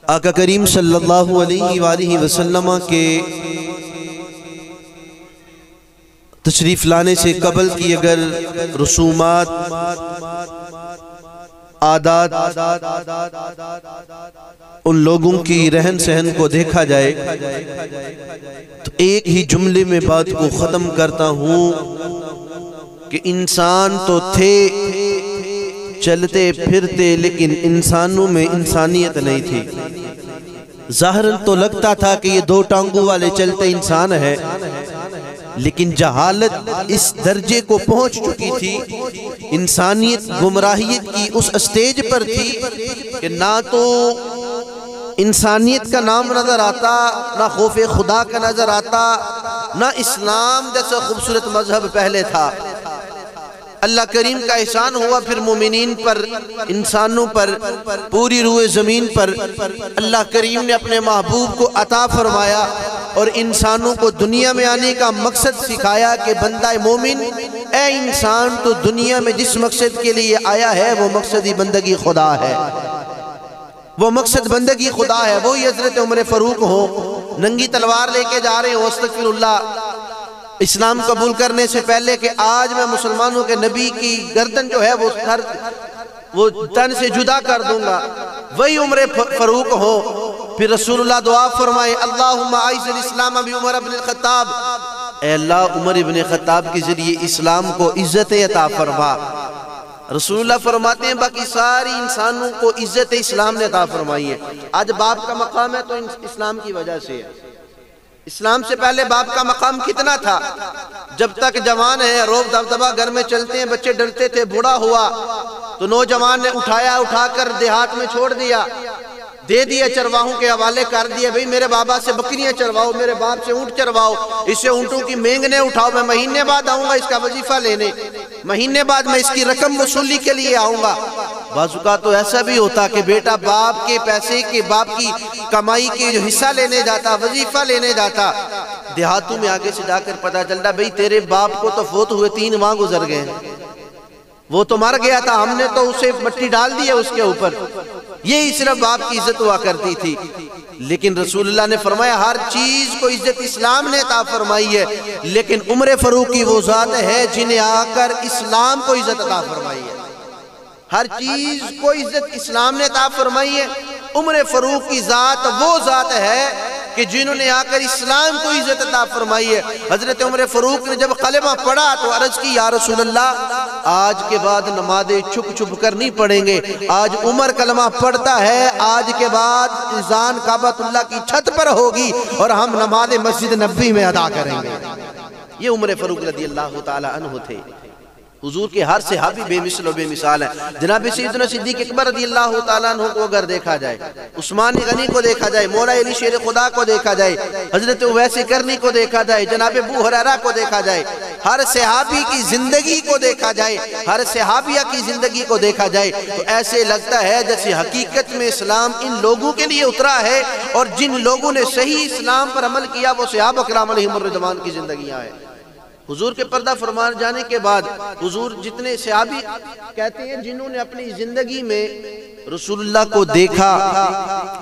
آقا کریم صلی اللہ علیہ وآلہ وسلم کے تشریف لانے سے قبل کی اگر رسومات، عادات، ان لوگوں کی رہن سہن کو دیکھا جائے تو ایک ہی جملے میں بات کو ختم کرتا ہوں کہ انسان تو تھے چلتے پھرتے، لیکن انسانوں میں انسانیت نہیں تھی۔ ظاہراً تو لگتا تھا کہ یہ دو ٹانگوں والے چلتے انسان ہے، لیکن جہالت اس درجے کو پہنچ چکی تھی، انسانیت گمراہیت کی اس اسٹیج پر تھی کہ نہ تو انسانیت کا نام نظر آتا، نہ خوف خدا کا نظر آتا، نہ اسلام جیسا خوبصورت مذہب پہلے تھا۔ اللہ کریم کا احسان ہوا پھر مومنین پر، انسانوں پر، پوری روئے زمین پر اللہ کریم نے اپنے محبوب کو عطا فرمایا اور انسانوں کو دنیا میں آنے کا مقصد سکھایا کہ بندہ مومن، اے انسان تو دنیا میں جس مقصد کے لیے آیا ہے وہ مقصدی بندگی خدا ہے، وہ مقصد بندگی خدا ہے۔ وہی حضرت عمر فاروق ہو، ننگی تلوار لے کے جا رہے ہو استغفر اللہ، اسلام قبول کرنے سے پہلے کہ آج میں مسلمانوں کے نبی کی گردن جو ہے وہ تن سے جدا کر دوں گا، وہی عمر فاروق ہو، پھر رسول اللہ دعا فرمائے اللہم اعز الاسلام بعمر ابن الخطاب، اے اللہ عمر ابن خطاب کے ذریعے اسلام کو عزت عطا فرما۔ رسول اللہ فرماتے ہیں باقی ساری انسانوں کو عزت اسلام نے عطا فرمائی ہے۔ آج باپ کا مقام ہے تو اسلام کی وجہ سے ہے۔ اسلام سے پہلے باپ کا مقام کتنا تھا؟ جب تک جوان ہے روب دبدبا گھر میں چلتے ہیں، بچے ڈرتے تھے، بوڑھا ہوا تو نوجوان نے اٹھا کر دیہات میں چھوڑ دیا، دے دیا چرواہوں کے حوالے کر دیا، بھئی میرے بابا سے بکریاں چرواؤ، میرے باپ سے اونٹ چرواؤ، اس سے اونٹوں کی مینگنے اٹھاؤ، میں مہینے بعد آؤں گا اس کا وظیفہ لینے، مہینے بعد میں اس کی رقم وصولی کے لیے آؤں گا۔ بعض اوقات تو ایسا بھی ہوتا کہ بیٹا باپ کے پیسے کے، باپ کی کمائی کے جو حصہ لینے جاتا، وظیفہ لینے جاتا، دیہاتوں میں آگے سے جا کر پتہ چلتا بھئی تیرے باپ کو تو فوت ہوئے 3 ماہ گزر گئے، وہ تو مر گیا تھا، ہم نے تو اسے مٹی ڈال دی ہے اس کے اوپر۔ یہی صرف باپ کی عزت ہوا کرتی تھی، لیکن رسول اللہ نے فرمایا ہر چیز کو عزت اسلام نے عطا فرمائی ہے، لیکن عمر فاروق کی وہ ذات ہے جنہیں آ کر اسلام کو عزت عطا فرمائی ہے۔ ہر چیز کو عزت اسلام نے عطا فرمائی ہے۔ عمر فاروق کی ذات وہ ذات ہے کہ جنہوں نے آ کر اسلام کو عزت عطا فرمائی ہے۔ حضرت عمر فاروق نے جب کلمہ پڑھا تو عرض کی یا رسول اللہ آج کے بعد نمازیں چھپ چھپ کر نہیں پڑھیں گے، آج عمر کلمہ پڑھتا ہے، آج کے بعد اذان کعبۃ اللہ کی چھت پر ہوگی اور ہم نماز مسجد نبوی میں ادا کریں گے۔ یہ عمر فاروق رضی اللہ تعالی عنہ تھے۔ حضور کے ہر صحابی بے مثل و بے مثال ہے۔ جناب سیدنا صدیق اکبر رضی اللہ تعالیٰ عنہ کو اگر دیکھا جائے، عثمان غنی کو دیکھا جائے، مولا علی شیر خدا کو دیکھا جائے، حضرت اویس کرنی کو دیکھا جائے، جناب ابو ہریرہ کو دیکھا جائے، ہر صحابی کی زندگی کو دیکھا جائے، ہر صحابیہ کی زندگی کو دیکھا جائے تو ایسے لگتا ہے جیسے حقیقت میں اسلام ان لوگوں کے لیے اترا ہے، اور جن لوگوں نے صحیح اسلام پر عمل کیا وہ صحابہ کرام علیہم الرضوان کی زندگیاں ہیں۔ حضور کے پردہ فرمان جانے کے بعد حضور جتنے صحابی کہتے ہیں جنہوں نے اپنی زندگی میں رسول اللہ کو دیکھا،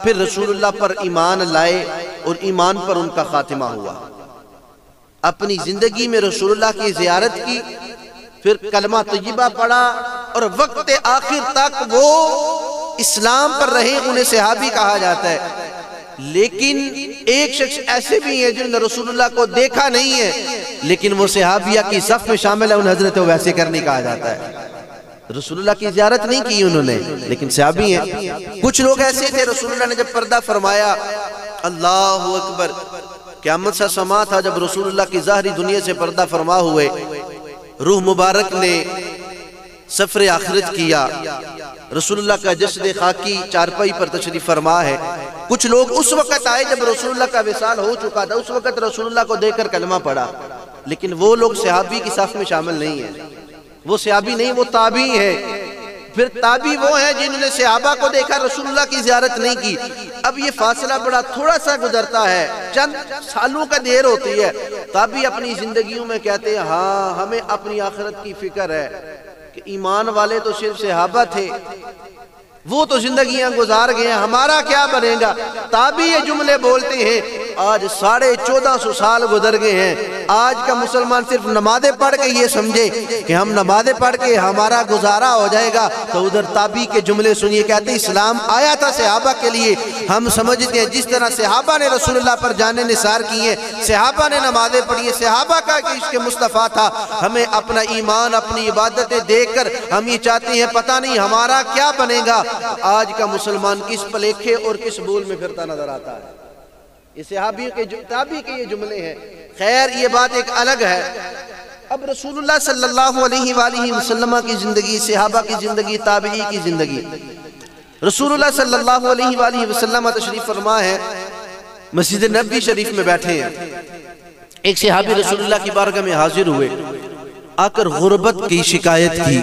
پھر رسول اللہ پر ایمان لائے اور ایمان پر ان کا خاتمہ ہوا، اپنی زندگی میں رسول اللہ کی زیارت کی، پھر کلمہ طیبہ پڑھا اور وقت آخر تک وہ اسلام پر رہے، انہیں صحابی کہا جاتا ہے۔ لیکن ایک شخص ایسے بھی ہیں جنہوں نے رسول اللہ کو دیکھا نہیں ہے لیکن وہ صحابیہ کی صف میں شامل ہے، انہیں حضرت ویسے کرنی کہا جاتا ہے۔ رسول اللہ کی زیارت نہیں کی انہوں نے لیکن صحابی ہیں۔ کچھ لوگ ایسے تھے رسول اللہ نے جب پردہ فرمایا، اللہ اکبر، قیامت سا سما تھا جب رسول اللہ کی ظاہری دنیا سے پردہ فرما ہوئے، روح مبارک نے سفر آخرت کیا، رسول اللہ کا جسد خاکی چارپائی پر تشریف فرما ہے۔ کچھ لوگ اس وقت آئے جب رسول اللہ کا وصال ہو چکا تھا، اس وقت رسول اللہ کو دیکھ کر کلمہ پڑھا، لیکن وہ لوگ صحابی کی صف میں شامل نہیں ہیں، وہ صحابی نہیں، وہ تابعی ہیں۔ پھر تابعی وہ ہیں جنہوں نے صحابہ کو دیکھا، رسول اللہ کی زیارت نہیں کی۔ اب یہ فاصلہ بڑا تھوڑا سا گزرتا ہے، چند سالوں کا دیر ہوتی ہے، تابعی اپنی زندگیوں میں کہتے ہیں ہاں ہمیں اپنی آخرت کی فکر ہے کہ ایمان والے تو صرف صحابہ تھے، وہ تو زندگیاں گزار گئے ہیں، ہمارا کیا بنے گا؟ تابعی یہ جملے بولتے ہیں۔ آج 1450 سال گزر گئے ہیں، آج کا مسلمان صرف نمازیں پڑھ کے یہ سمجھے کہ ہم نمازیں پڑھ کے ہمارا گزارا ہو جائے گا، تو ادھر تابعی کے جملے سنیے، کہتے ہیں اسلام آیا تھا صحابہ کے لیے، ہم سمجھتے ہیں جس طرح صحابہ نے رسول اللہ پر جانے نثار کی ہیں، صحابہ نے نمازیں پڑھی ہیں، صحابہ کا عشق مصطفیٰ تھا، ہمیں اپنا ایمان اپنی عبادتیں دیکھ کر ہم یہ چاہتے ہیں پتہ نہیں ہمارا کیا بنے گا۔ آج کا مسلمان کس پلیکھے اور کس بول میں پھرتا نظر آتا ہے۔ یہ صحابی کے تابعی کے یہ جملے ہیں۔ خیر یہ بات ایک الگ ہے۔ اب رسول اللہ صلی اللہ علیہ وآلہ وسلم کی زندگی، صحابہ کی زندگی، تابعی کی زندگی۔ رسول اللہ صلی اللہ علیہ وآلہ وسلم تشریف فرما ہے، مسجد نبوی شریف میں بیٹھے ہیں، ایک صحابی رسول اللہ کی بارگاہ میں حاضر ہوئے، آ کر غربت کی شکایت کی،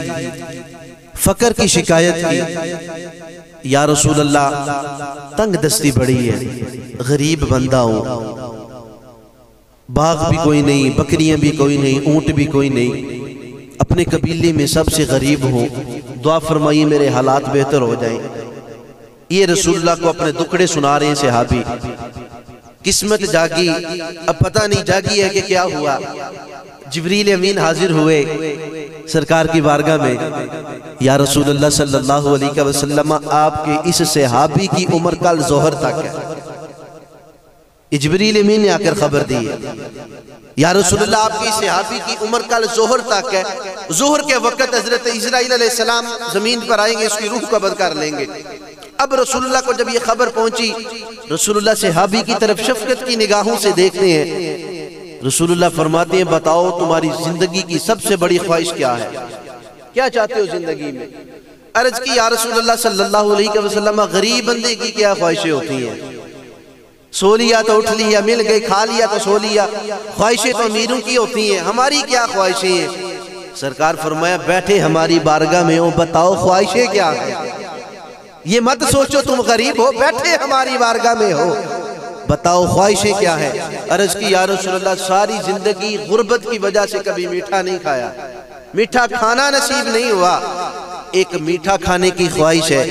فقر کی شکایت کی۔ یا رسول اللہ تنگ دستی بڑی ہے، غریب بندہ ہوں، باغ بھی کوئی نہیں، بکریاں بھی کوئی نہیں، اونٹ بھی کوئی نہیں، اپنے قبیلے میں سب سے غریب ہوں، دعا فرمائیے میرے حالات بہتر ہو جائیں۔ یہ رسول اللہ کو اپنے دکھڑے سنا رہے ہیں صحابی۔ قسمت جاگی، اب پتہ نہیں جاگی ہے کہ کیا ہوا۔ جبریل امین حاضر ہوئے سرکار کی بارگاہ میں، یا رسول اللہ صلی اللہ علیہ وسلم آپ کے اس صحابی کی عمر کل ظہر تک ہے۔ جبریل امین نے آ کر خبر دی ہے، یا رسول اللہ آپ کی صحابی کی عمر کل ظہر تک ہے، ظہر کے وقت حضرت اسرائیل علیہ السلام زمین پر آئیں گے، اس کی روح قبض کر لیں گے۔ اب رسول اللہ کو جب یہ خبر پہنچی، رسول اللہ صحابی کی طرف شفقت کی نگاہوں سے دیکھتے ہیں۔ رسول اللہ فرماتے ہیں بتاؤ تمہاری زندگی کی سب سے بڑی خواہش کیا ہے، کیا چاہتے ہو زندگی میں؟ عرض کی یا رسول اللہ صلی اللہ علیہ وسلم غریب بندے کی کیا خواہشیں ہوتی ہیں؟ سو لیا تو اٹھ لیا، مل گئی، کھا لیا تو سو لیا، خواہشیں تو امیروں کی ہوتی ہیں، ہماری کیا خواہشیں ہیں؟ سرکار فرمایا بیٹھے ہماری بارگاہ میں ہو، بتاؤ خواہشیں کیا ہیں؟ یہ مت سوچو تم غریب ہو، بیٹھے ہماری بارگاہ میں ہو، بتاؤ خواہشیں کیا ہیں؟ عرض کی یا رسول اللہ ساری زندگی غربت کی وجہ سے کبھی میٹھا نہیں کھایا، میٹھا کھانا نصیب نہیں ہوا، ایک میٹھا کھانے کی خواہش ہے۔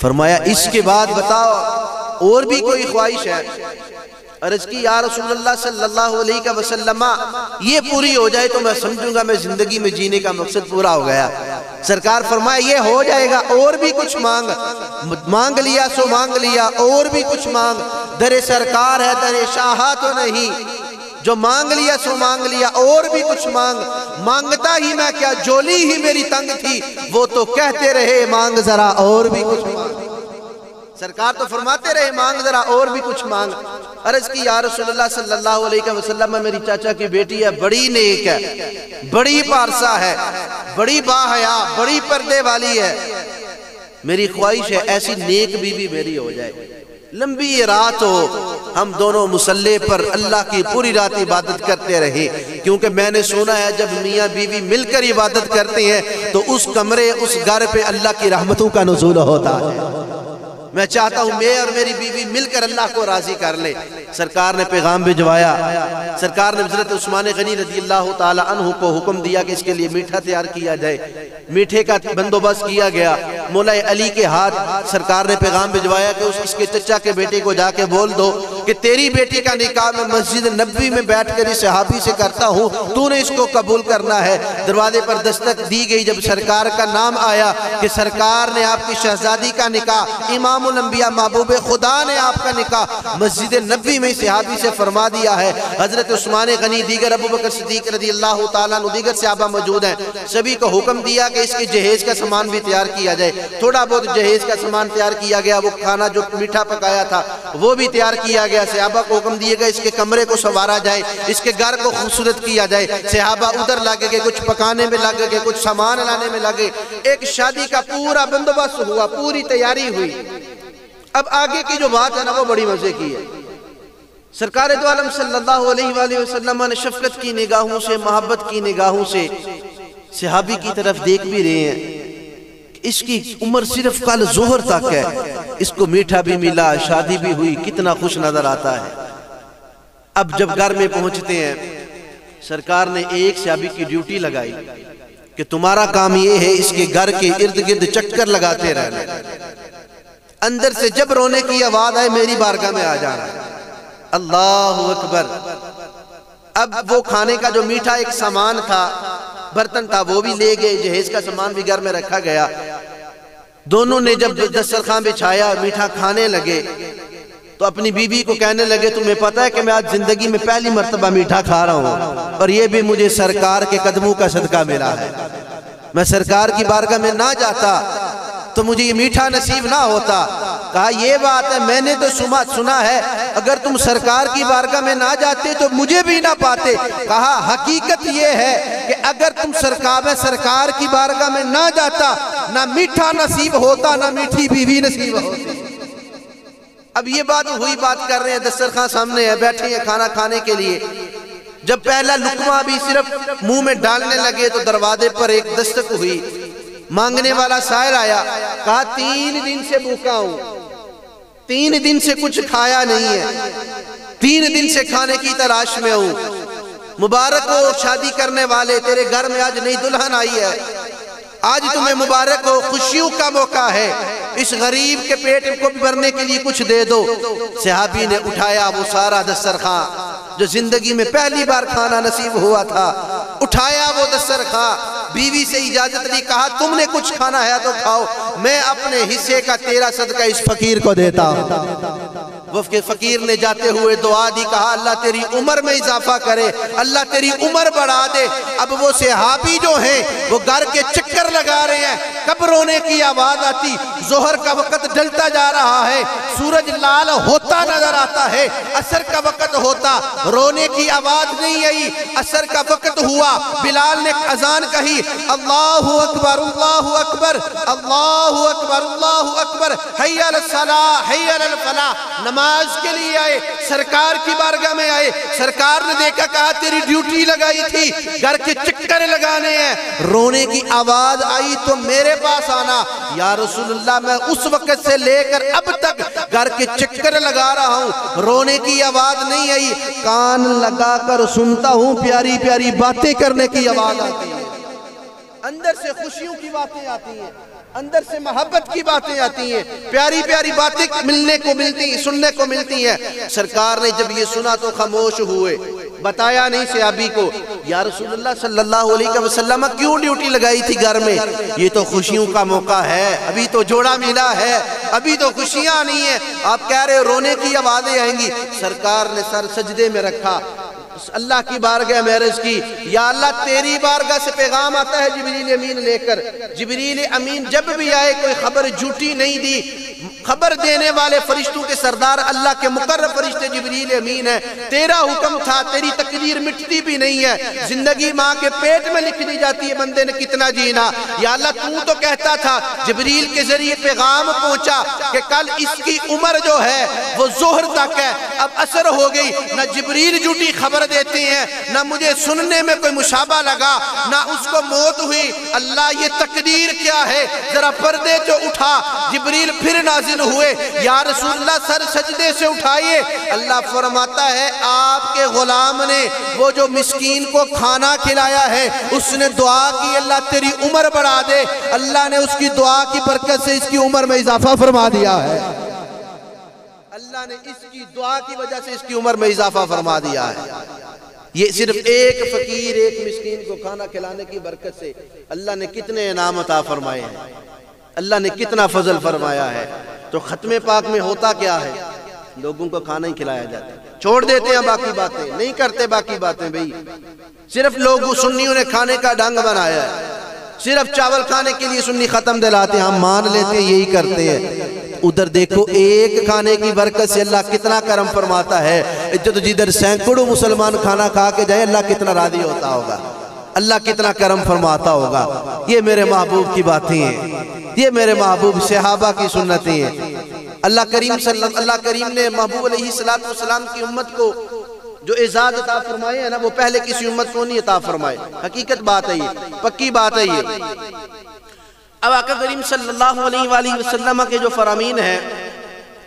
فرمایا اس کے بعد بتاؤ اور بھی کوئی خواہش ہے؟ عرض کی یا رسول اللہ صلی اللہ علیہ وسلم یہ پوری ہو جائے تو میں سمجھوں گا میں زندگی میں جینے کا مقصد پورا ہو گیا۔ سرکار فرمایا یہ ہو جائے گا، اور بھی کچھ مانگ، مانگ لیا سو مانگ لیا، اور بھی کچھ مانگ، در سرکار ہے در شاہا تو نہیں، جو مانگ لیا سو مانگ لیا، اور بھی کچھ مانگ، مانگتا ہی میں کیا جولی ہی میری تنگ تھی، وہ تو کہتے رہے مانگ ذرا اور بھی کچھ مانگ۔ سرکار تو فرماتے رہے مانگ ذرا اور بھی کچھ مانگ۔ عرض کی یا رسول اللہ صلی اللہ علیہ وسلم میری چاچا کی بیٹی ہے، بڑی نیک ہے، بڑی پارسا ہے، بڑی باحیا، بڑی پردے والی ہے، میری خواہش ہے ایسی نیک بیوی میری ہو جائے، لمبی یہ رات ہو، ہم دونوں مصلی پر اللہ کی پوری رات عبادت کرتے رہے، کیونکہ میں نے سنا ہے جب میاں بیوی مل کر عبادت کرتے ہیں تو اس کمرے اس گھر پہ اللہ کی رحمتوں کا نزول ہوتا ہے۔ میں چاہتا ہوں میں اور میری بیوی مل کر اللہ کو راضی کر لے۔ سرکار نے پیغام بھجوایا، سرکار نے حضرت عثمان غنی رضی اللہ تعالی عنہ کو حکم دیا کہ اس کے لیے میٹھا تیار کیا جائے، میٹھے کا بندوبست کیا گیا۔ مولا علی کے ہاتھ سرکار نے پیغام بھجوایا کہ اس کے چچا کے بیٹے کو جا کے بول دو کہ تیری بیٹی کا نکاح میں مسجد نبوی میں بیٹھ کر اس صحابی سے کرتا ہوں، تو نے اس کو قبول کرنا ہے۔ دروازے پر دستک دی گئی، جب سرکار کا نام آیا کہ سرکار نے آپ کی شہزادی کا نکاح، امام الانبیاء محبوب خدا نے آپ کا نکاح مسجد نبوی میں صحابی سے فرما دیا ہے۔ حضرت عثمان غنی، دیگر ابو بکر صدیق رضی اللہ تعالیٰ عنہ، دیگر صحابہ موجود ہیں، سبھی کو حکم دیا کہ اس کے جہیز کا سامان بھی تیار کیا جائے۔ تھوڑا بہت جہیز کا سامان تیار کیا گیا، وہ کھانا جو میٹھا پکایا تھا وہ بھی تیار کیا گیا۔ صحابہ کو حکم دیے گا اس کے کمرے کو سنوارا جائے، اس کے گھر کو خوبصورت کیا جائے۔ صحابہ ادھر لگے گئے، کچھ پکانے میں لگے گئے، کچھ سامان لانے میں لگے، ایک شادی کا پورا بندوبست ہوا، پوری تیاری ہوئی۔ اب آگے کی جو بات ہے نا وہ بڑی مزے کی ہے۔ سرکار دو عالم صلی اللہ علیہ وآلہ وسلم نے شفقت کی نگاہوں سے، محبت کی نگاہوں سے صحابی کی طرف دیکھ بھی رہے ہیں، اس کی عمر صرف کل ظہر تک ہے، اس کو میٹھا بھی ملا، شادی بھی ہوئی، کتنا خوش نظر آتا ہے۔ اب جب گھر میں پہنچتے ہیں، سرکار نے ایک صحابی کی ڈیوٹی لگائی، کہ تمہارا کام یہ ہے اس کے گھر کے ارد گرد چکر لگاتے رہنا، اندر سے جب رونے کی آواز آئے میری بارگاہ میں آ جانا۔ اللہ اکبر۔ اب وہ کھانے کا جو میٹھا ایک سامان تھا، برتن تھا، وہ بھی لے گئے، جہیز کا سامان بھی گھر میں رکھا گیا۔ دونوں نے جب دسترخوان بچھایا، میٹھا کھانے لگے تو اپنی بیوی کو کہنے لگے تمہیں پتہ ہے کہ میں آج زندگی میں پہلی مرتبہ میٹھا کھا رہا ہوں، اور یہ بھی مجھے سرکار کے قدموں کا صدقہ ملا ہے۔ میں سرکار کی بارگاہ میں نہ جاتا تو مجھے یہ میٹھا نصیب نہ ہوتا۔ کہا یہ بات ہے، میں نے تو سنا ہے اگر تم سرکار کی بارگاہ میں نہ جاتے تو مجھے بھی نہ پاتے۔ کہا حقیقت یہ ہے کہ اگر تم سرکار کی بارگاہ میں نہ جاتا، نہ میٹھا نصیب ہوتا، نہ میٹھی بیوی نصیب ہوتی۔ اب یہ بات کر رہے ہیں، دسترخوان سامنے ہے، بیٹھے ہیں کھانا کھانے کے لیے۔ جب پہلا لقمہ بھی صرف منہ میں ڈالنے لگے تو دروازے پر ایک دستک ہوئی، مانگنے والا سائل آیا، کہا 3 دن سے بھوکا ہوں، 3 دن سے کچھ کھایا نہیں ہے، 3 دن سے کھانے کی تلاش میں ہوں۔ مبارک ہو شادی کرنے والے، تیرے گھر میں آج نئی دلہن آئی ہے، آج تمہیں مبارک ہو، خوشیوں کا موقع ہے، اس غریب کے پیٹ کو بھرنے کے لیے کچھ دے دو۔ صحابی نے اٹھایا وہ سارا دسترخوان جو زندگی میں پہلی بار کھانا نصیب ہوا تھا، اٹھایا وہ دسترخوان، بیوی سے اجازت لی، کہا تم نے کچھ کھانا ہے تو کھاؤ، میں اپنے حصے کا تیرا صدقہ اس فقیر کو دیتا ہوں۔ وہ فقیر نے جاتے ہوئے دعا دی، کہا اللہ تیری عمر میں اضافہ کرے، اللہ تیری عمر بڑھا دے۔ اب وہ صحابی جو ہیں وہ گھر کے چکر لگا رہے ہیں، کب رونے کی آواز آتی؟ ظہر کا وقت ڈلتا جا رہا ہے، سورج لال ہوتا نظر آتا ہے، عصر کا وقت ہوتا، رونے کی آواز نہیں آئی، عصر کا وقت ہوا، بلال نے اذان کہی، اللہ اکبر اللہ اکبر اللہ اکبر اللہ اکبر، حی علی الصلاۃ حی علی الفلاح، نماز کے لیے آئے، سرکار کی بارگاہ میں آئے۔ سرکار نے دیکھا، کہا تیری ڈیوٹی لگائی تھی، گھر کے چکر لگانے ہیں، رونے کی آواز آئی تو میرے پاس آنا۔ یا رسول اللہ میں اس وقت سے لے کر اب تک گھر کے چکر لگا رہا ہوں، رونے کی آواز نہیں آئی، کان لگا کر سنتا ہوں، پیاری پیاری باتیں کرنے کی آواز آتی ہے، اندر سے خوشیوں کی باتیں آتی ہیں، اندر سے محبت کی باتیں آتی ہیں، پیاری پیاری باتیں ملنے کو ملتی ہیں، سننے کو ملتی ہیں۔ سرکار نے جب یہ سنا تو خاموش ہوئے، بتایا نہیں صحابی کو، یا رسول اللہ صلی اللہ علیہ وسلم کیوں ڈیوٹی لگائی تھی گھر میں؟ یہ تو خوشیوں کا موقع ہے، ابھی تو جوڑا ملا ہے، ابھی تو خوشیاں نہیں ہیں، آپ کہہ رہے رونے کی آوازیں آئیں گی۔ سرکار نے سر سجدے میں رکھا، اللہ کی بارگاہ میں عرض کی، یا اللہ تیری بارگاہ سے پیغام آتا ہے جبریل امین لے کر، جبریل امین جب بھی آئے کوئی خبر جھوٹی نہیں دی، خبر دینے والے فرشتوں کے سردار اللہ کے مقرب فرشتے جبریل امین ہے، تیرا حکم تھا، تیری تقدیر مٹتی بھی نہیں ہے، زندگی ماں کے پیٹ میں لکھ دی جاتی ہے بندے نے کتنا جینا، یا اللہ تو کہتا تھا، جبریل کے ذریعے پیغام پہنچا کہ کل اس کی عمر جو ہے وہ ظہر تک ہے، اب عصر ہو گئی، نہ جبریل جھوٹی خبر دیتے ہیں، نہ مجھے سننے میں کوئی مشابہ لگا، نہ اس کو موت ہوئی، اللہ یہ تقدیر کیا ہے، ذرا پردے جو اٹھا، جبریل پھر نازل ہوئے، یا رسول اللہ سر سجدے سے اٹھائیے، اللہ فرماتا ہے آپ کے غلام نے وہ جو مسکین کو کھانا کھلایا ہے، اس نے دعا کی اللہ تیری عمر بڑھا دے، اللہ نے اس کی دعا کی برکت سے اس کی عمر میں اضافہ فرما دیا ہے، اللہ نے اس کی دعا کی وجہ سے اس کی عمر میں اضافہ فرما دیا ہے۔ یہ صرف ایک فقیر ایک مسکین کو کھانا کھلانے کی برکت سے اللہ نے کتنے انعام عطا فرمائے ہیں، اللہ نے کتنا فضل فرمایا ہے۔ تو ختم پاک میں ہوتا کیا ہے؟ لوگوں کو کھانا ہی کھلایا جاتا ہے، چھوڑ دیتے ہیں باقی باتیں، نہیں کرتے باقی باتیں بھئی، صرف لوگوں سنیوں نے کھانے کا ڈنگ بنایا ہے، صرف چاول کھانے کے لیے سنی ختم دلاتے ہیں، ہم مان لیتے ہیں یہی کرتے ہیں۔ ادھر دیکھو ایک کھانے کی برکت سے اللہ کتنا کرم فرماتا ہے، جدھر سینکڑوں مسلمان کھانا کھا کے جائے اللہ کتنا راضی ہوتا ہوگا، اللہ کتنا کرم فرماتا ہوگا۔ یہ میرے محبوب کی باتیں ہیں، یہ میرے محبوب صحابہ کی سنتیں ہیں۔ اللہ کریم نے محبوب علیہ السلام کی امت کو جو اعزاز عطا فرمائے ہیں نا، وہ پہلے کسی امت کو نہیں عطا فرمائے، حقیقت بات ہے یہ، پکی بات ہے یہ۔ اب آقا کریم صلی اللہ علیہ وآلہ وسلم کے جو فرامین ہیں،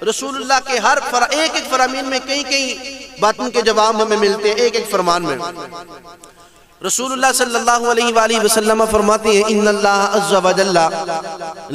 رسول اللہ کے ہر ایک ایک فرامین میں کئی باتوں کے جواب ہمیں ملتے ہیں، ایک ایک فرمان میں۔ رسول اللہ صلی اللہ علیہ وآلہ وسلم فرماتے ہیں ان اللہ عز و جل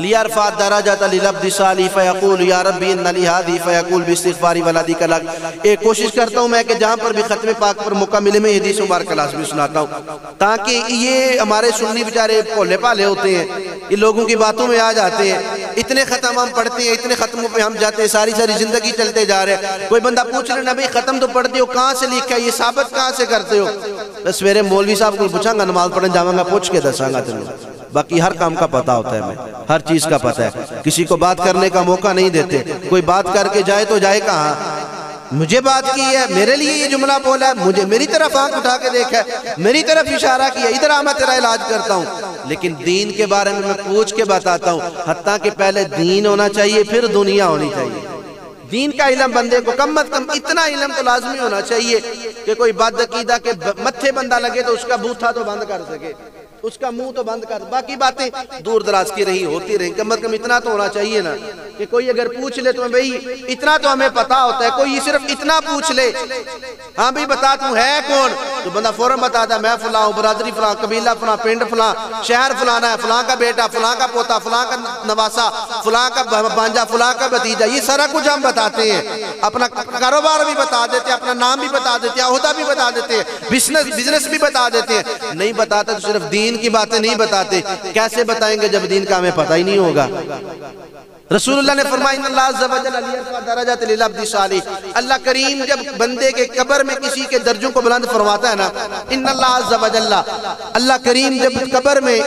لیرفع درجات للعبد الصالح فیقول یا ربی ان لی ہذی فیقول باستغفاری ولدی کلک. ایک کوشش کرتا ہوں میں کہ جہاں پر بھی ختم پاک پر موقع ملے میں حدیث مبارک لازمی سناتا ہوں، تاکہ یہ ہمارے سنی بیچارے بھولے پالے ہوتے ہیں، یہ لوگوں کی باتوں میں آ جاتے ہیں. اتنے ختم ہم پڑھتے ہیں، اتنے ختموں پہ ہم جاتے ہیں، ساری زندگی چلتے جا رہے ہیں. کوئی بندہ پوچھ رہے نبی ختم تو پڑھتے ہو، کہاں سے لکھا ہے، یہ ثابت کہاں سے کرتے ہو؟ بس میرے مولوی صاحب کو پوچھاں گا، نماز پڑھنے جاؤں گا، پوچھ کے دساں گا تمہیں. باقی ہر کام کا پتہ ہوتا ہے، میں ہر چیز کا پتہ ہے. کسی کو بات کرنے کا موقع نہیں دیتے. کوئی بات کر کے جائے تو جائے کہاں؟ مجھے بات کی ہے، میرے لیے یہ جملہ بولا ہے، مجھے میری طرف آنکھ اٹھا کے دیکھا ہے، میری طرف اشارہ کیا، ادھر آ میں تیرا علاج کرتا ہوں. لیکن دین کے بارے میں پوچھ کے بتاتا ہوں، حتیٰ کہ پہلے دین ہونا چاہیے پھر دنیا ہونی چاہیے. دین کا علم بندے کو کم از کم اتنا علم تو لازمی ہونا چاہیے کہ کوئی بد عقیدہ کے متھے بندہ لگے تو اس کا بوتھا تو بند کر سکے، اس کا منہ تو بند کر. باقی باتیں دور دراز کی رہی ہوتی رہیں، کم از کم اتنا تو ہونا چاہیے نا کہ کوئی اگر پوچھ لے تو بھئی اتنا تو ہمیں پتا ہوتا ہے. کوئی صرف اتنا پوچھ لے، ہاں بھی بتا تو ہے کون، تو بندہ فوراں بتاتا ہے میں فلاں ہوں، برادری فلاں، قبیلہ فلاں، پنڈ فلاں، شہر فلانا ہے، فلاں کا بیٹا، فلاں کا پوتا، فلاں کا نواسا، فلاں کا بانجا، فلاں کا بھتیجا. یہ سارا کچھ ہم بتاتے ہیں. اپنا کاروبار بھی بتا دیتے ہیں، اپنا نام بھی بتا دیتے ہیں، عہدہ بھی بتا دیتے ہیں، بزنس بھی بتا دیتے ہیں. نہیں بتاتا تو صرف دین کی باتیں نہیں بتاتے. کیسے بتائیں گے جب دین کا ہمیں پتہ ہی نہیں ہوگا؟ رسول اللہ نے فرمایا ان اللہ عز و جل لیرفع درجات للعبد الصالح. اللہ کریم جب بندے کے قبر میں کسی کے درجوں کو بلند فرماتا ہے نا، ان اللہ عز و جل، اللہ کریم جب قبر میں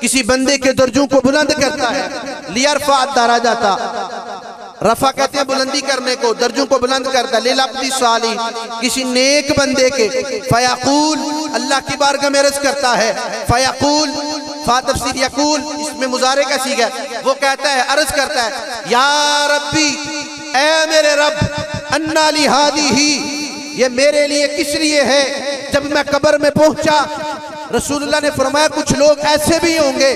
کسی بندے کے درجوں کو بلند کرتا ہے، لیرفع درجات، رفع کہتے ہیں بلندی کرنے کو، درجوں کو بلند کرتا ہے، للعبد الصالح، کسی نیک بندے کے، فیقول، اللہ کی بارگاہ میں عرض کرتا ہے، فیقول، فا تفسیر یقول، اس میں مضارع کا صیغہ ہے، وہ کہتا ہے، عرض کرتا ہے، یا ربی، اے میرے رب، انا لی ہذی، یہ میرے لیے کس لیے ہے؟ جب میں قبر میں پہنچا، رسول اللہ نے فرمایا کچھ لوگ ایسے بھی ہوں گے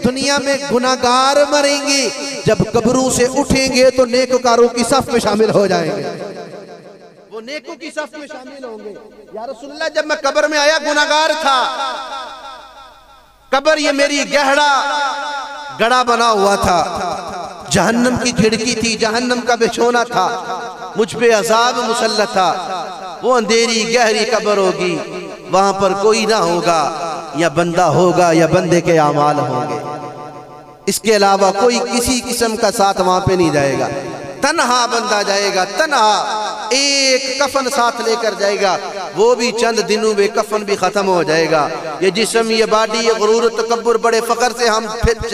دنیا میں گناہگار مریں گے، جب قبروں سے اٹھیں گے تو نیکوکاروں کی صف میں شامل ہو جائیں گے، وہ نیکوں کی صف میں شامل ہوں گے. یا رسول اللہ جب میں قبر میں آیا گناہگار تھا، قبر یہ میری گڑھا بنا ہوا تھا، جہنم کی کھڑکی تھی، جہنم کا بچھونا تھا، مجھ پہ عذاب مسلط تھا. وہ اندھیری گہری قبر ہوگی، وہاں پر کوئی نہ ہوگا، یا بندہ ہوگا یا بندے کے اعمال ہوں گے، اس کے علاوہ کوئی کسی قسم کا ساتھ وہاں پہ نہیں جائے گا. تنہا بندہ جائے گا، تنہا، ایک کفن ساتھ لے کر جائے گا، وہ بھی چند دنوں میں کفن بھی ختم ہو جائے گا. یہ جسم، یہ باڈی، یہ غرور و تکبر، بڑے فخر سے ہم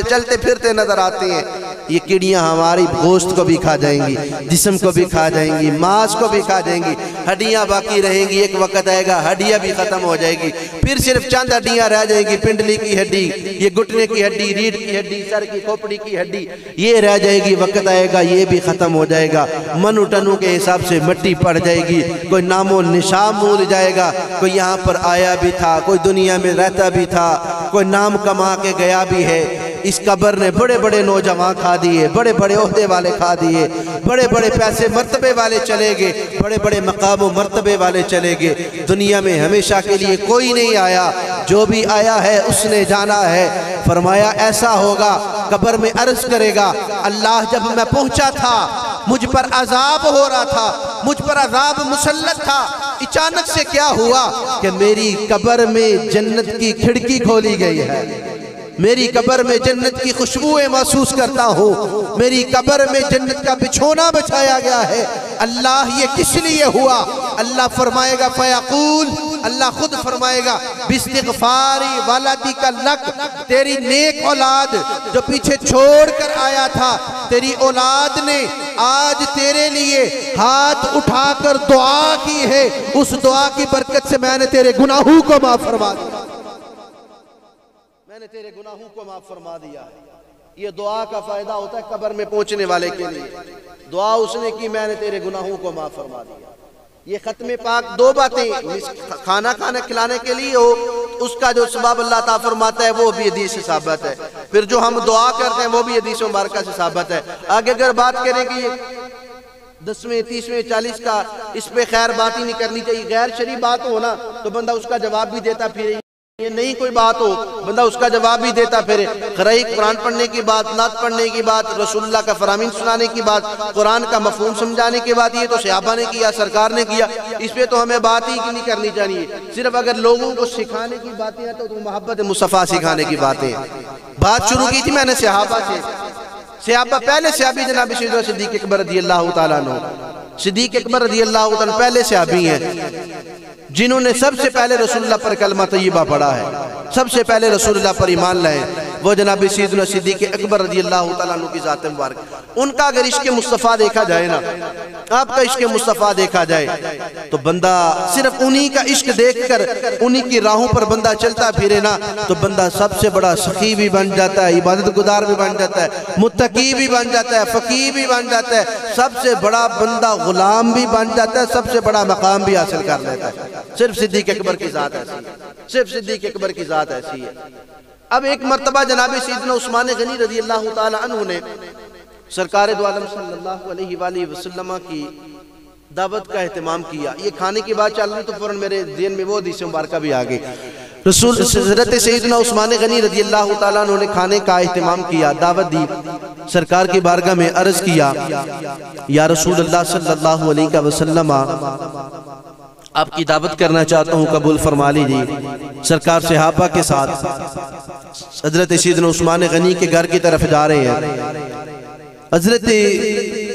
چلتے پھرتے نظر آتے ہیں. یہ کیڑیاں ہماری گوشت کو بھی کھا جائیں گی، جسم کو بھی کھا جائیں گی، ماس کو بھی کھا جائیں گی، ہڈیاں باقی رہیں گی. ایک وقت آئے گا ہڈیاں بھی ختم ہو جائے گی، پھر صرف چند ہڈیاں رہ جائیں گی. پنڈلی کی ہڈی، یہ گھٹنے کی ہڈی، ریڑھ کی ہڈی، سر کی کھوپڑی کی ہڈی، یہ رہ جائے گی. وقت آئے گا یہ بھی ختم ہو جائے گا. من اٹھنوں کے حساب سے مٹی پڑ جائے گی، کوئی نام و نشان بھول جائے گا. کوئی یہاں پر آیا بھی تھا، کوئی دنیا میں رہتا بھی تھا، کوئی نام کما کے گیا بھی ہے. اس قبر نے بڑے بڑے نوجوان کھا دیے، بڑے بڑے عہدے والے کھا دیے، بڑے بڑے پیسے مرتبے والے چلے گئے، بڑے بڑے مقام و مرتبے والے چلے گئے. دنیا میں ہمیشہ کے لیے کوئی نہیں آیا، جو بھی آیا ہے اس نے جانا ہے. فرمایا ایسا ہوگا، قبر میں عرض کرے گا، اللہ جب میں پہنچا تھا مجھ پر عذاب ہو رہا تھا، مجھ پر عذاب مسلط تھا، اچانک سے کیا ہوا کہ میری قبر میں جنت کی کھڑکی کھولی گئی ہے، میری قبر میں جنت کی خوشبوئیں محسوس کرتا ہوں، میری قبر میں جنت کا بچھونا بچھایا گیا ہے. اللہ یہ کس لیے ہوا؟ اللہ فرمائے گا فیقول، اللہ خود فرمائے گا باستغفاری ولدک لک، تیری نیک اولاد جو پیچھے چھوڑ کر آیا تھا، تیری اولاد نے آج تیرے لیے ہاتھ اٹھا کر دعا کی ہے، اس دعا کی برکت سے میں نے تیرے گناہوں کو معاف فرما دیا، میں نے تیرے گناہوں کو معاف فرما دیا ہے. یہ دعا کا فائدہ ہوتا ہے قبر میں پہنچنے والے کے لیے. دعا اس نے کی، میں نے تیرے گناہوں کو معاف فرما دیا. یہ ختم پاک دو باتیں، کھانا کھلانے کے لیے ہو، اس کا جو ثواب اللہ تعالیٰ فرماتا ہے وہ بھی حدیث سے ثابت ہے. پھر جو ہم دعا کرتے ہیں وہ بھی حدیث مبارکہ سے ثابت ہے. آگے اگر بات کریں کہ 10ویں 30ویں 40 کا اس پہ خیر بات ہی نہیں کرنی چاہیے. غیر شرعی بات ہو نا تو بندہ اس کا جواب بھی دیتا پھر. یہ نہیں کوئی بات ہو بندہ اس کا جواب بھی دیتا پھر. قرآن قرآن پڑھنے کی بات، نعت پڑھنے کی بات، رسول اللہ کا فرامین سنانے کی بات، قرآن کا مفہوم سمجھانے کی بات، یہ تو صحابہ نے کیا، سرکار نے کیا. اس پہ تو ہمیں بات ہی نہیں کرنی چاہیے. صرف اگر لوگوں کو سکھانے کی باتیں ہیں تو محبت مصطفیٰ سکھانے کی باتیں. بات شروع کی تھی میں نے صحابہ سے. صحابہ پہلے صحابی جناب سیدنا صدیق اکبر رضی اللہ تعالیٰ عنہ. صدیق اکبر رضی اللہ تعالیٰ پہلے صحابی ہیں جنہوں نے سب سے پہلے رسول اللہ پر کلمہ طیبہ پڑھا ہے، سب سے پہلے رسول اللہ پر ایمان لائے. وہ جناب سیدنا صدیق اکبر رضی اللہ تعالیٰ عنہ کی ذات مبارک. ان کا اگر عشق مصطفیٰ دیکھا جائے نا، آپ کا عشق مصطفیٰ دیکھا جائے تو بندہ صرف انہی کا عشق دیکھ کر انہی کی راہوں پر بندہ چلتا پھرے نا تو بندہ سب سے بڑا سخی بھی بن جاتا ہے، عبادت گزار بھی بن جاتا ہے، متقی بھی بن جاتا ہے، فقیہ بھی بن جاتا ہے، سب سے بڑا بندہ غلام بھی بن جاتا ہے، سب سے بڑا مقام بھی حاصل کر لیتا ہے. صرف صدیق اکبر کی ذات ایسی ہے، صرف صدیق اکبر کی ذات ایسی ہے. اب ایک مرتبہ جناب سیدنا عثمان غنی رضی اللہ تعالی عنہ نے سرکار دو عالم صلی اللہ علیہ وآلہ وسلم کی دعوت کا اہتمام کیا. یہ کھانے کی بات چل رہی تو فوراً میرے ذہن میں وہ حدیث مبارکہ بھی آگئی. رسول حضرت سیدنا عثمان غنی رضی اللہ تعالیٰ عنہ نے کھانے کا اہتمام کیا، دعوت دی. سرکار کی بارگاہ میں عرض کیا یا رسول اللہ صلی اللہ علیہ وسلم آپ کی دعوت کرنا چاہتا ہوں، قبول فرما لیجیے. سرکار صحابہ کے ساتھ حضرت سیدنا عثمان غنی کے گھر کی طرف جا رہے ہیں. حضرت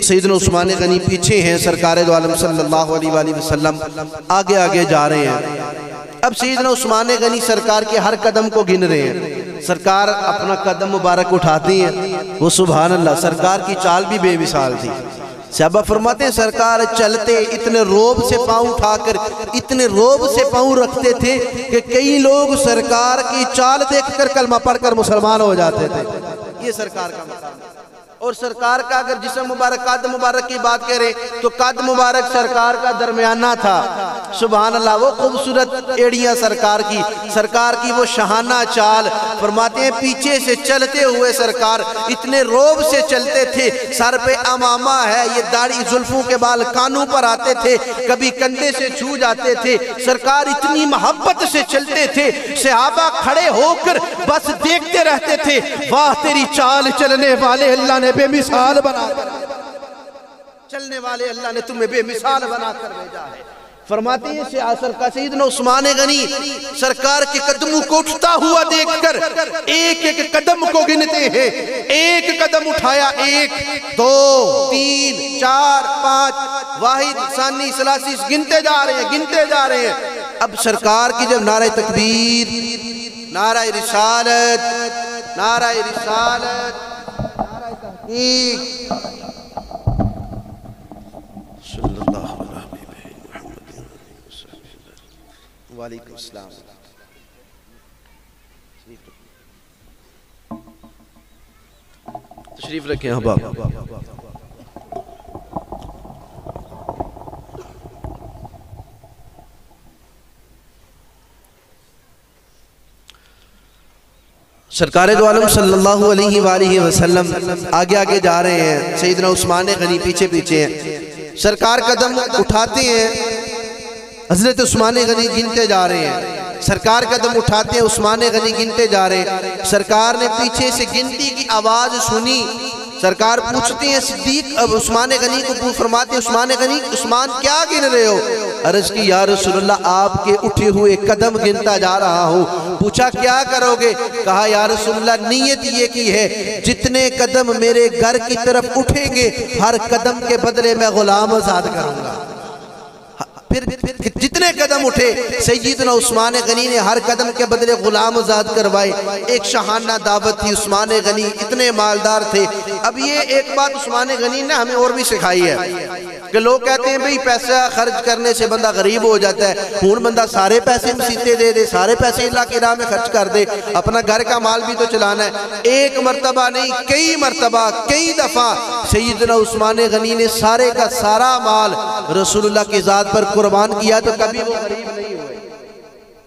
سیدنا عثمان غنی پیچھے ہیں، سرکار دو عالم صلی اللہ علیہ وآلہ وسلم آگے آگے جا رہے ہیں. اب سیدنا عثمان غنی سرکار کے ہر قدم کو گن رہے ہیں. سرکار اپنا قدم مبارک اٹھاتی ہیں، وہ سبحان اللہ سرکار کی چال بھی بے مثال تھی. صحابہ فرماتے ہیں سرکار چلتے اتنے روب سے پاؤں اٹھا کر اتنے روب سے پاؤں رکھتے تھے کہ کئی لوگ سرکار کی چال دیکھ کر کلمہ پڑھ کر مسلمان ہو جاتے تھے. یہ سرکار کا مقام ہے. اور سرکار کا اگر جسم مبارک قد مبارک کی بات کریں تو قد مبارک سرکار کا درمیانہ تھا. سبحان اللہ وہ خوبصورت ایڑیاں سرکار کی وہ شہانہ چال. فرماتے ہیں پیچھے سے چلتے ہوئے سرکار اتنے روب سے چلتے تھے. سر پہ امامہ ہے، یہ داڑھی زلفوں کے بال کانوں پر آتے تھے، کبھی کندھے سے چھو جاتے تھے. سرکار اتنی محبت سے چلتے تھے، صحابہ کھڑے ہو کر بس دیکھتے رہتے تھے. واہ تیری چال چلنے والے اللہ نے بے مثال بنا کر چلنے والے اللہ نے تمہیں بے مثال بنا کر بھیجا ہے. فرماتے ہیں سیدنا عثمان غنی سرکار کے قدموں کو اٹھتا ہوا دیکھ کر ایک ایک قدم کو گنتے ہیں. ایک قدم اٹھایا، 1 2 3 4 5 واحد ثانی ثلاثی گنتے جا رہے ہیں. اب سرکار کی جب نعرہ تکبیر، نعرہ رسالت، نعرہ تحقیق صلی اللہ علیہ محمد وعلیکم السلام. تشریف رکھیں احباب. سرکار دو عالم صلی اللہ علیہ وآلہ وسلم آگے آگے جا رہے ہیں، سیدنا عثمان غنی پیچھے پیچھے ہیں. سرکار قدم اٹھاتے ہیں، حضرت عثمان غنی گنتے جا رہے ہیں. سرکار قدم اٹھاتے ہیں، عثمان غنی گنتے جا رہے ہیں. سرکار نے پیچھے سے گنتی کی آواز سنی. سرکار پوچھتے ہیں صدیق اب عثمان غنی کو فرماتے ہیں عثمان غنی عثمان کیا گن رہے ہو؟ عرض کی یا رسول اللہ آپ کے اٹھے ہوئے قدم گنتا جا رہا ہوں. پوچھا کیا کرو گے؟ کہا یا رسول اللہ نیت یہ کی ہے جتنے قدم میرے گھر کی طرف اٹھیں گے ہر قدم کے بدلے میں غلام آزاد کروں گا. پھر جتنے قدم اٹھے سیدنا عثمان غنی نے ہر قدم کے بدلے غلام آزاد کروائے. ایک شاہانہ دعوت تھی. عثمان غنی اتنے مالدار تھے. اب یہ ایک بات عثمان غنی نے ہمیں اور بھی سکھائی ہے کہ لوگ کہتے ہیں بھئی پیسہ خرچ کرنے سے بندہ غریب ہو جاتا ہے. ہون بندہ سارے پیسے مسیطے دے دے، سارے پیسے اللہ کی راہ میں خرچ کر دے، اپنا گھر کا مال بھی تو چلانا ہے. ایک مرتبہ نہیں کئی مرتبہ کئی دفعہ سیدنا عثمان غنی نے سارے کا سارا مال رسول اللہ کی ذات پر قربان کیا تو کبھی وہ غریب نہیں ہوئے.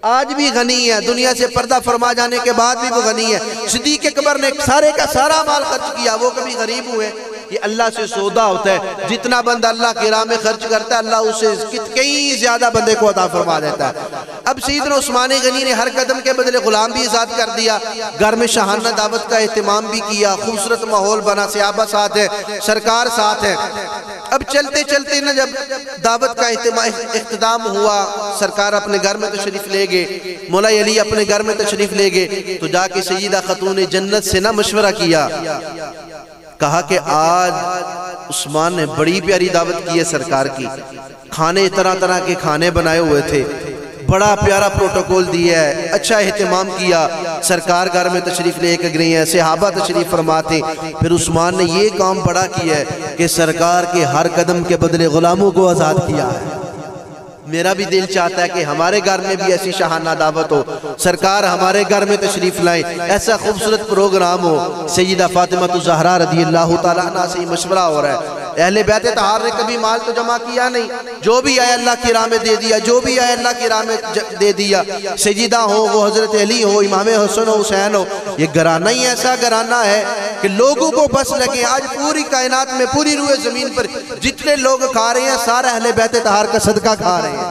آج بھی غنی ہے، دنیا سے پردہ فرما جانے کے بعد بھی وہ غنی ہے. صدیق اکبر نے سارے کا سارا مال خرچ کیا، وہ کبھی غریب ہوئے. یہ اللہ سے سودا ہوتا ہے، جتنا بندہ اللہ کی راہ میں خرچ کرتا ہے اللہ اسے کئی زیادہ بندے کو عطا فرما دیتا ہے۔ اب سیدنا عثمان غنی نے ہر قدم کے بدلے غلام بھی آزاد کر دیا، گھر میں شاہانہ دعوت کا اہتمام بھی کیا، خوبصورت ماحول بنا، صحابہ ساتھ ہیں، سرکار ساتھ ہیں۔ اب چلتے چلتے نا جب دعوت کا اختتام ہوا، سرکار اپنے گھر میں تشریف لے گئے، مولا علی اپنے گھر میں تشریف لے گئے، تو جا کے سیدہ خاتون جنت سے نہ مشورہ کیا، کہا کہ آج عثمان نے بڑی پیاری دعوت کی ہے سرکار کی، کھانے طرح طرح کے کھانے بنائے ہوئے تھے، بڑا پیارا پروٹوکول دیا ہے، اچھا اہتمام کیا، سرکار گھر میں تشریف لے کر گئی ہیں، صحابہ تشریف فرماتے، پھر عثمان نے یہ کام بڑا کیا ہے کہ سرکار کے ہر قدم کے بدلے غلاموں کو آزاد کیا ہے۔ میرا بھی دل چاہتا ہے کہ ہمارے گھر میں بھی ایسی شاہانہ دعوت ہو، سرکار ہمارے گھر میں تشریف لائیں، ایسا خوبصورت پروگرام ہو۔ سیدہ فاطمہ الزہرا رضی اللہ تعالیٰ عنہ سے مشورہ ہو رہا ہے، اہل بیت طہار نے کبھی مال تو جمع کیا نہیں، جو بھی آیا اللہ کی راہ میں دے دیا، جو بھی آیا اللہ کی راہ میں دے دیا، سیدہ ہو، وہ حضرت علی ہو، امام حسن و حسین ہو، یہ گھرانہ ہی ایسا گھرانہ ہے کہ لوگوں کو بس لگے۔ آج پوری کائنات میں، پوری روئے زمین پر جتنے لوگ کھا رہے ہیں سارا اہل بیت طہار کا صدقہ کھا رہے ہیں،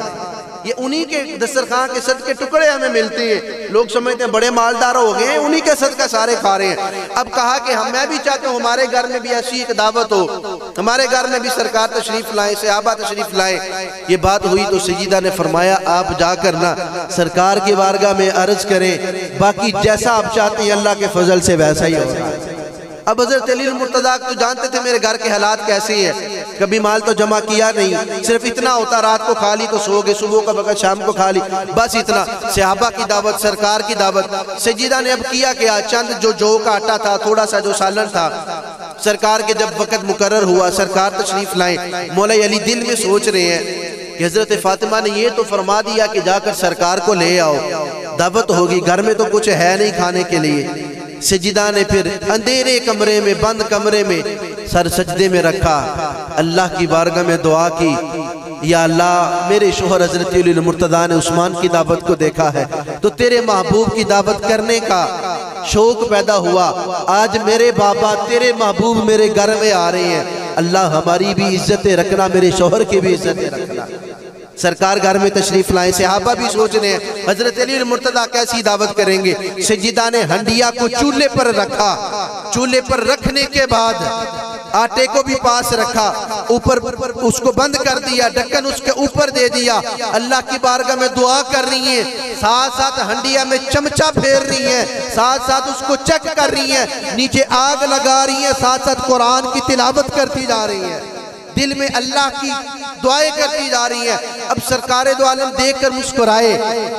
یہ انہی کے دسترخوان کے صدقے ٹکڑے ہمیں ملتے ہیں، لوگ سمجھتے ہیں بڑے مالدار ہو گئے ہیں، انہی کے صدقہ سارے کھا رہے ہیں۔ اب کہا کہ میں بھی چاہتا ہوں ہمارے گھر میں بھی ایسی ایک دعوت ہو، ہمارے گھر میں بھی سرکار تشریف لائیں، صحابہ تشریف لائیں۔ یہ بات ہوئی تو سیدہ نے فرمایا آپ جا کر نا سرکار کی بارگاہ میں عرض کریں، باقی جیسا آپ چاہتے ہیں اللہ کے فضل سے ویسا ہی ہوگا۔ اب حضرت علی المرتضیٰ تو جانتے تھے میرے گھر کے حالات کیسے ہیں، کبھی مال تو جمع کیا نہیں، صرف اتنا ہوتا رات کو کھا لی تو سو گئے، صبح کا وقت شام کو کھا لی، بس اتنا۔ صحابہ کی دعوت، سرکار کی دعوت، سیدہ نے اب کیا کیا، چند جو کا آٹا تھا، تھوڑا سا جو سالن تھا، سرکار کے جب وقت مقرر ہوا سرکار تشریف لائیں، مولا علی دل میں سوچ رہے ہیں کہ حضرت فاطمہ نے یہ تو فرما دیا کہ جا کر سرکار کو لے آؤ، دعوت ہوگی، گھر میں تو کچھ ہے نہیں کھانے کے لیے۔ سجدہ نے پھر اندھیرے کمرے میں، بند کمرے میں سر سجدے میں رکھا، اللہ کی بارگاہ میں دعا کی، یا اللہ میرے شوہر حضرت علی المرتضیٰ نے عثمان کی دعوت کو دیکھا ہے تو تیرے محبوب کی دعوت کرنے کا شوق پیدا ہوا، آج میرے بابا تیرے محبوب میرے گھر میں آ رہے ہیں، اللہ ہماری بھی عزتیں رکھنا، میرے شوہر کی بھی عزتیں رکھنا۔ سرکار گھر میں تشریف لائیں، صحابہ بھی سوچ رہے ہیں حضرت علی المرتضیٰ کیسی دعوت کریں گے۔ سیدہ نے ہنڈیا کو چولہے پر رکھا، چولہے پر رکھنے کے بعد آٹے کو بھی پاس رکھا، اوپر اس کو بند کر دیا، ڈھکن اس کے اوپر دے دیا، اللہ کی بارگاہ میں دعا کر رہی ہیں، ساتھ ساتھ ہنڈیا میں چمچہ پھیر رہی ہیں، ساتھ ساتھ اس کو چیک کر رہی ہیں، نیچے آگ لگا رہی ہیں، ساتھ ساتھ قرآن کی تلاوت کرتی جا رہی ہیں، دل میں اللہ کی دعائیں کرتی جا رہی ہیں۔ اب سرکار دو عالم دیکھ کر مسکرائے،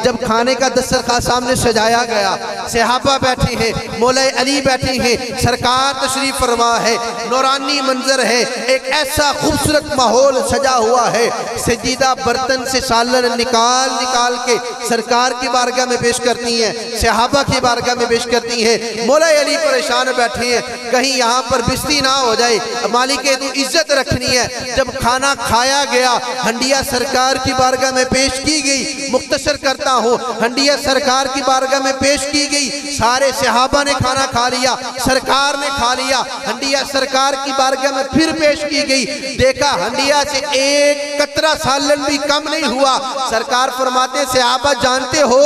جب کھانے کا دسترخوان سامنے سجایا گیا، صحابہ بیٹھے ہیں، مولا علی بیٹھے ہیں، سرکار تشریف فرما ہے، نورانی منظر ہے، ایک ایسا خوبصورت ماحول سجا ہوا ہے، سجیدہ برتن سے سالن نکال کے سرکار کی بارگاہ میں پیش کرتی ہیں، صحابہ کی بارگاہ میں پیش کرتی ہیں، مولا علی پریشان بیٹھے ہیں کہیں یہاں پر بستی نہ ہو جائے، مالک تو عزت رکھنی ہے۔ جب کھانا کھایا گیا، ہنڈیا سرکار کی بارگاہ میں پیش کی گئی، مختصر کرتا ہوں، ہنڈیا سرکار کی بارگاہ میں پیش کی گئی، سارے صحابہ نے کھانا کھا لیا، سرکار نے کھا لیا، ہنڈیا سرکار کی بارگاہ میں پھر پیش کی گئی، دیکھا ہنڈیا سے ایک قطرہ سالن بھی کم نہیں ہوا، سرکار فرماتے صحابہ جانتے ہو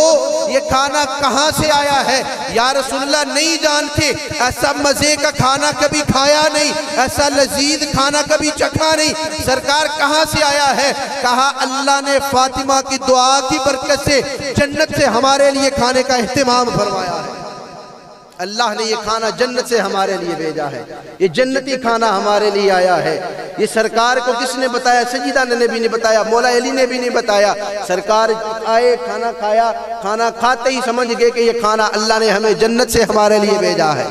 یہ کھانا کہاں سے آیا ہے؟ یا رسول اللہ نہیں جانتے، ایسا مزے کا کھانا کبھی کھایا نہیں، ایسا لذیذ کھانا کبھی چکھا نہیں، سرکار کہاں سے آیا ہے؟ کہا اللہ نے فاطمہ کی دعا کی برکت سے جنت سے ہمارے لیے کھانے کا اہتمام فرمایا ہے، اللہ نے یہ کھانا جنت سے ہمارے لیے بھیجا ہے، یہ جنتی کھانا ہمارے لیے آیا ہے۔ یہ سرکار کو کس نے بتایا؟ سیدہ نے بھی نہیں بتایا، مولا علی نے بھی نہیں بتایا، سرکار آئے کھانا کھایا، کھانا کھاتے ہی سمجھ گئے کہ یہ کھانا اللہ نے ہمیں جنت سے ہمارے لیے بھیجا ہے۔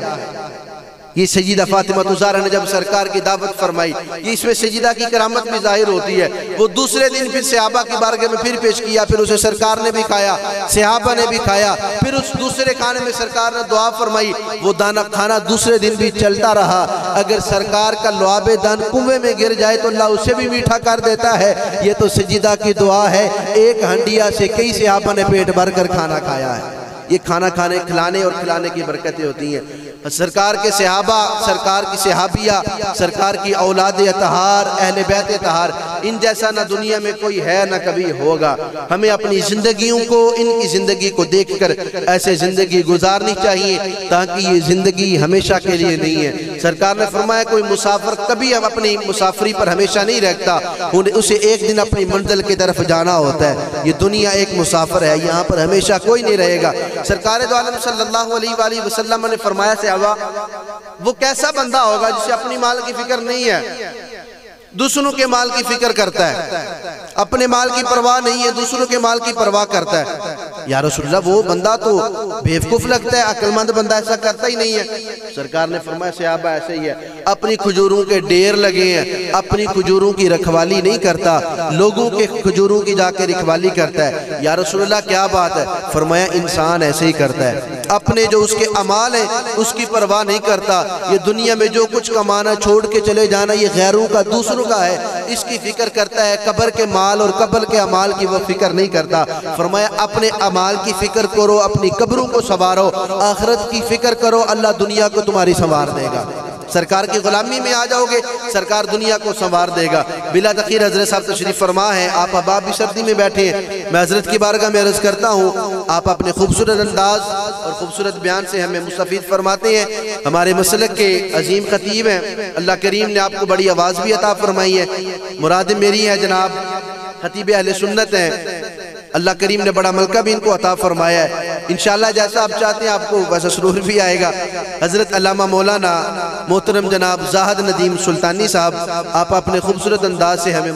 یہ سیدہ فاطمہ الزہرا نے جب سرکار کی دعوت فرمائی، یہ اس میں سیدہ کی کرامت بھی ظاہر ہوتی ہے، وہ دوسرے دن پھر صحابہ کی بارگاہ میں پھر پیش کیا، پھر اسے سرکار نے بھی کھایا، صحابہ نے بھی کھایا، پھر اس دوسرے کھانے میں سرکار نے دعا فرمائی، وہ دانہ کھانا دوسرے دن بھی چلتا رہا، اگر سرکار کا لعاب دان کنویں میں گر جائے تو اللہ اسے بھی میٹھا کر دیتا ہے، یہ تو سیدہ کی دعا ہے، ایک ہنڈیا سے کئی صحابہ نے پیٹ بھر کر کھانا کھایا ہے۔ یہ کھانا کھلانے اور کھلانے کی برکتیں ہوتی ہیں۔ سرکار کے صحابہ، سرکار کی صحابیہ، سرکار کی اولاد اطہار، اہل بیت اطہار، ان جیسا نہ دنیا میں کوئی ہے نہ کبھی ہوگا۔ ہمیں اپنی زندگیوں کو، ان کی زندگی کو دیکھ کر ایسے زندگی گزارنی چاہیے تاکہ یہ زندگی ہمیشہ کے لیے نہیں ہے۔ سرکار نے فرمایا کوئی مسافر کبھی اب اپنی مسافری پر ہمیشہ نہیں رہتا، اسے ایک دن اپنی منزل کی طرف جانا ہوتا ہے۔ یہ دنیا ایک مسافر ہے، یہاں پر ہمیشہ کوئی نہیں رہے گا۔ سرکار دو عالم صلی اللہ علیہ وآلہ وسلم نے فرمایا صحابہ، وہ کیسا بندہ ہوگا جسے اپنی مال کی فکر نہیں ہے، دوسروں کے مال کی فکر کرتا ہے، اپنے مال کی پرواہ نہیں ہے، دوسروں کے مال کی پرواہ کرتا ہے۔ یا رسول اللہ وہ بندہ تو بیوقوف لگتا ہے، عقل مند بندہ ایسا کرتا ہی نہیں ہے۔ سرکار نے فرمایا صحابہ ایسے ہی ہے، اپنی کھجوروں کے ڈیر لگے ہیں، اپنی کھجوروں کی رکھوالی نہیں کرتا، لوگوں کے کھجوروں کی جا کے رکھوالی کرتا ہے۔ یا رسول اللہ کیا بات ہے؟ فرمایا انسان ایسے ہی کرتا ہے، اپنے جو اس کے اعمال ہیں اس کی پرواہ نہیں کرتا۔ یہ دنیا میں جو کچھ کمانا چھوڑ کے چلے جانا یہ غیروں کا، دوسروں کا ہے، اس کی فکر کرتا ہے، قبر کے مال اور قبر کے اعمال کی وہ فکر نہیں کرتا۔ فرمایا اپنے اعمال کی فکر کرو، اپنی قبروں کو سنوارو، آخرت کی فکر کرو، اللہ دنیا کو تمہاری سنوار دے گا۔ سرکار کی غلامی میں آ جاؤ گے، سرکار دنیا کو سنوار دے گا۔ بلا تاخیر حضرت صاحب تشریف فرما ہیں، آپ اب بھی سردی میں بیٹھے ہیں، میں حضرت کی بارگاہ میں عرض کرتا ہوں، آپ اپنے خوبصورت انداز اور خوبصورت بیان سے ہمیں مستفید فرماتے ہیں۔ ہمارے مسلک کے عظیم خطیب ہیں، اللہ کریم نے آپ کو بڑی آواز بھی عطا فرمائی ہے۔ مراد میری ہے جناب خطیب اہل سنت ہیں، اللہ کریم نے بڑا ملکہ بھی ان کو عطا فرمایا ہے۔ انشاءاللہ جیسا آپ چاہتے ہیں آپ کو ویسا سرور بھی آئے گا۔ حضرت علامہ مولانا محترم جناب زاہد ندیم سلطانی صاحب، آپ اپنے خوبصورت انداز سے ہمیں